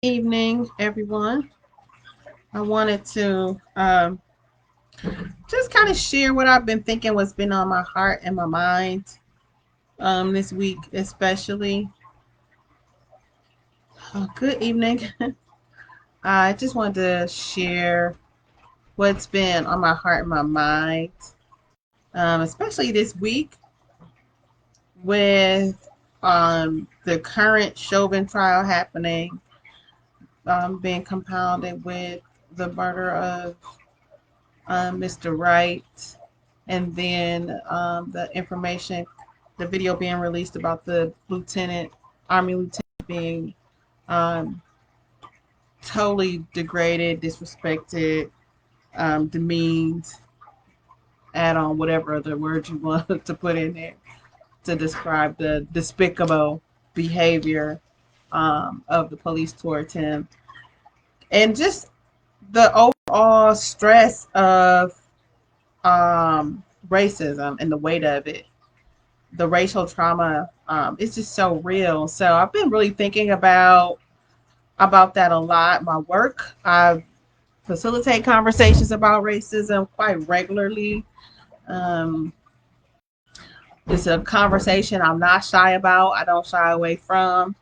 Evening, everyone. I wanted to just kind of share what I've been thinking, what's been on my heart and my mind this week, especially. Good evening. I just wanted to share what's been on my heart and my mind, especially this week with the current Chauvin trial happening, being compounded with the murder of Mr. Wright, and then the information, the video being released about the Army lieutenant being um, totally degraded, disrespected, demeaned, add on whatever other word you want to put in there to describe the despicable behavior of the police towards him. And just the overall stress of racism and the weight of it, the racial trauma, it's just so real. So I've been really thinking about that a lot. My work, I facilitate conversations about racism quite regularly. Um, it's a conversation I'm not shy about. I don't shy away from.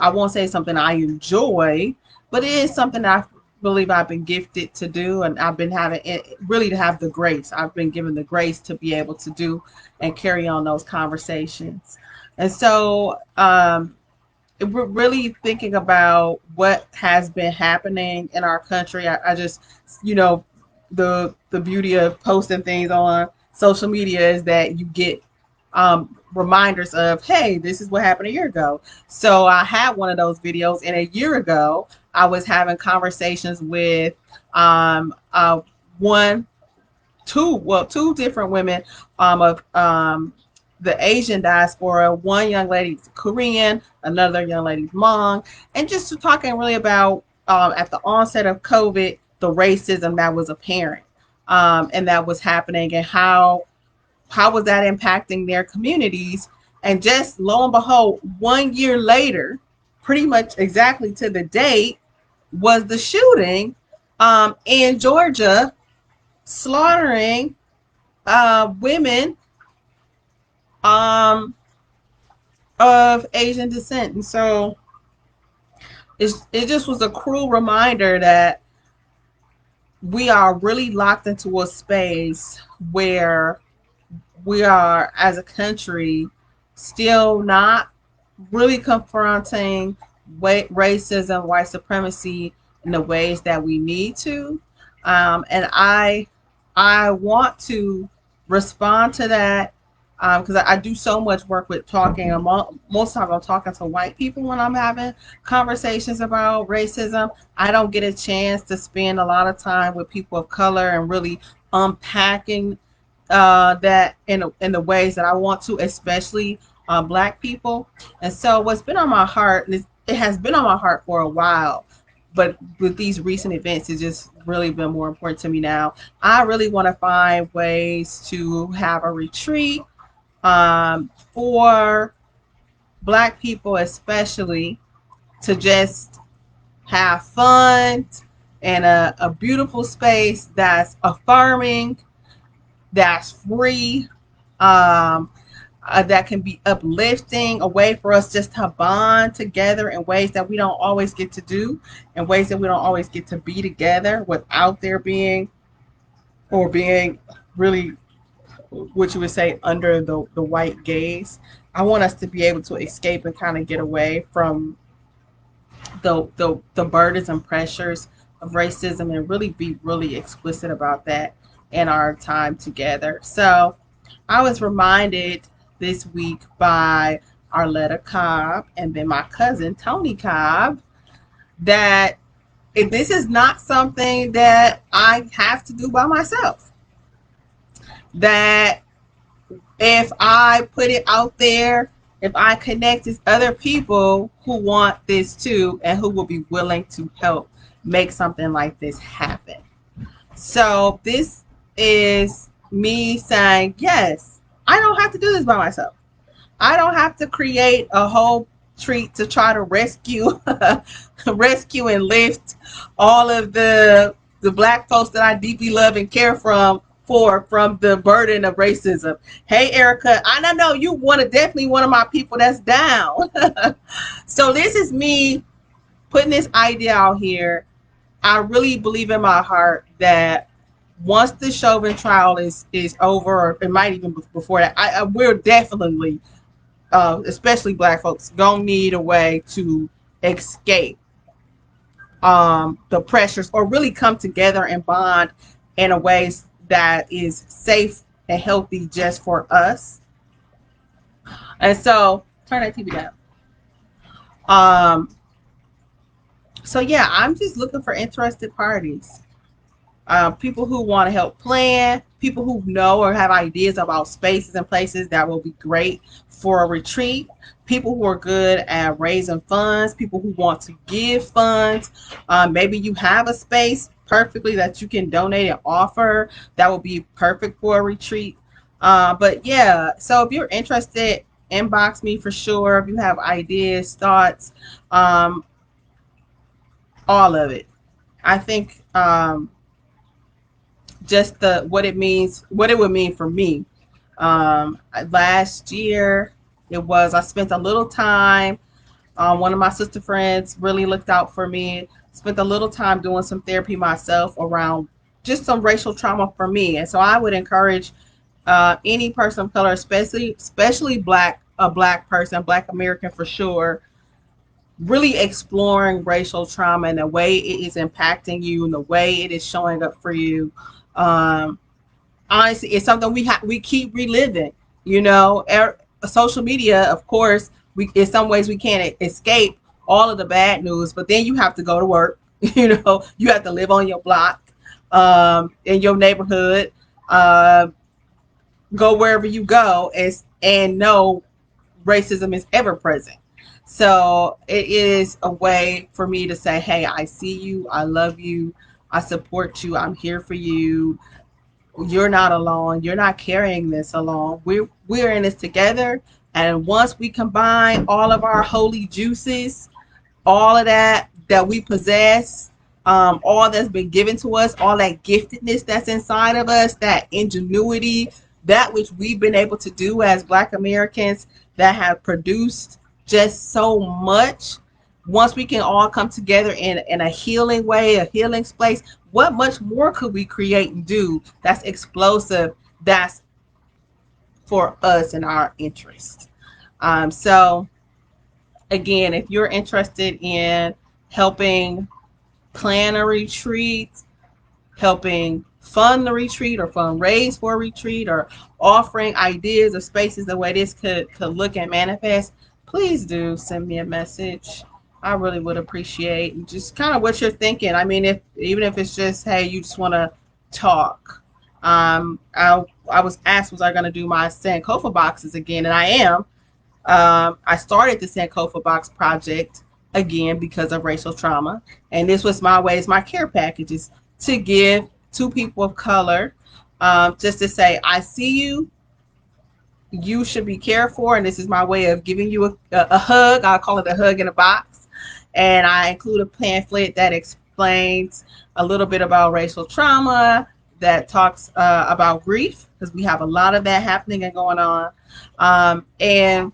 I won't say something I enjoy, but it is something I believe I've been gifted to do, and I've been having it really to have the grace. I've been given the grace to be able to do and carry on those conversations. And so, we're really thinking about what has been happening in our country. I just, you know, the beauty of posting things on social media is that you get reminders of, hey, this is what happened a year ago. So I had one of those videos, and a year ago, I was having conversations with um, uh, one, two different women of the Asian diaspora. One young lady's Korean, another young lady's Hmong, and just talking really about at the onset of COVID, the racism that was apparent and that was happening, and how was that impacting their communities. And just lo and behold, 1 year later, pretty much exactly to the date, was the shooting in Georgia, slaughtering women um, of Asian descent. And so it just was a cruel reminder that we are really locked into a space where we are, as a country, still not really confronting racism, white supremacy in the ways that we need to. And I want to respond to that because I do so much work with talking. Most times I'm talking to white people when I'm having conversations about racism. I don't get a chance to spend a lot of time with people of color and really unpacking that in the ways that I want to, especially Black people. And so, what's been on my heart, and it has been on my heart for a while, but with these recent events, it's just really been more important to me now. I really want to find ways to have a retreat for Black people, especially, to just have fun and a beautiful space that's affirming, that's free, um, that can be uplifting, a way for us just to bond together in ways that we don't always get to do, in ways that we don't always get to be together without there being or being really what you would say under the white gaze. I want us to be able to escape and kind of get away from the burdens and pressures of racism and really be really explicit about that in our time together. So I was reminded this week by Arletta Cobb and then my cousin Tony Cobb that if this is not something that I have to do by myself. That if I put it out there, if I connect with other people who want this too and who will be willing to help make something like this happen. So this is me saying, yes, I don't have to do this by myself. I don't have to create a whole retreat to try to rescue rescue and lift all of the black folks that I deeply love and care from the burden of racism. Hey Erica, I know you definitely one of my people that's down. So this is me putting this idea out here. I really believe in my heart that once the Chauvin trial is over, or it might even before that, we're definitely, especially black folks, gonna need a way to escape the pressures, or really come together and bond in a way that is safe and healthy just for us. And so, turn that TV down. Um, so yeah, I'm just looking for interested parties. People who want to help plan, people who know or have ideas about spaces and places that will be great for a retreat, people who are good at raising funds, people who want to give funds. Maybe you have a space perfectly that you can donate and offer that will be perfect for a retreat. But yeah, so if you're interested, inbox me for sure. If you have ideas, thoughts, um, all of it. I think just what it means, what it would mean for me. Last year, I spent a little time. One of my sister friends really looked out for me. Spent a little time doing some therapy myself around just some racial trauma for me, and so I would encourage any person of color, especially a black person, Black American for sure, really exploring racial trauma and the way it is impacting you and the way it is showing up for you. Um, Honestly, it's something we keep reliving. You know, social media, of course, we in some ways we can't escape all of the bad news, but then you have to go to work. You know, you have to live on your block, in your neighborhood, uh, go wherever you go, and know racism is ever present. So it is a way for me to say, hey, I see you, I love you, I support you, I'm here for you. You're not alone. You're not carrying this alone. We're in this together. And once we combine all of our holy juices, all of that we possess, all that's been given to us, all that giftedness that's inside of us, that ingenuity, that which we've been able to do as Black Americans that have produced just so much. Once we can all come together in a healing way, a healing space, what much more could we create and do that's explosive, that's for us and our interest? So again, if you're interested in helping plan a retreat, helping fund the retreat or fundraise for a retreat, or offering ideas or spaces the way this could look and manifest, please do send me a message. I really would appreciate just kind of what you're thinking. I mean, if even if it's just, hey, you just want to talk. I was asked, was I going to do my Sankofa boxes again, and I am. I started the Sankofa Box project again because of racial trauma, and this was my ways, my care packages to give to people of color, just to say, I see you. You should be cared for, and this is my way of giving you a hug. I call it a hug in a box, and I include a pamphlet that explains a little bit about racial trauma, that talks about grief, because we have a lot of that happening and going on, and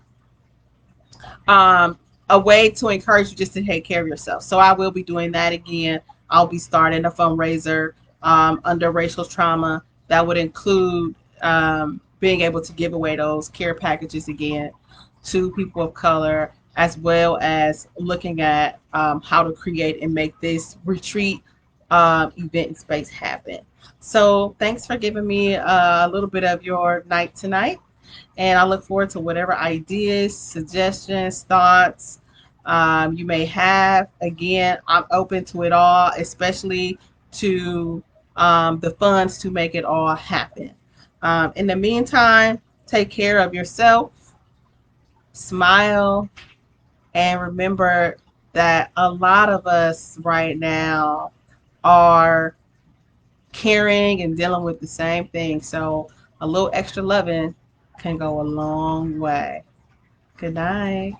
a way to encourage you just to take care of yourself. So I will be doing that again. I'll be starting a fundraiser under racial trauma that would include being able to give away those care packages again to people of color, as well as looking at how to create and make this retreat event and space happen. So thanks for giving me a little bit of your night tonight. And I look forward to whatever ideas, suggestions, thoughts you may have. Again, I'm open to it all, especially to the funds to make it all happen. In the meantime, take care of yourself, smile, and remember that a lot of us right now are carrying and dealing with the same thing. So a little extra loving can go a long way. Good night.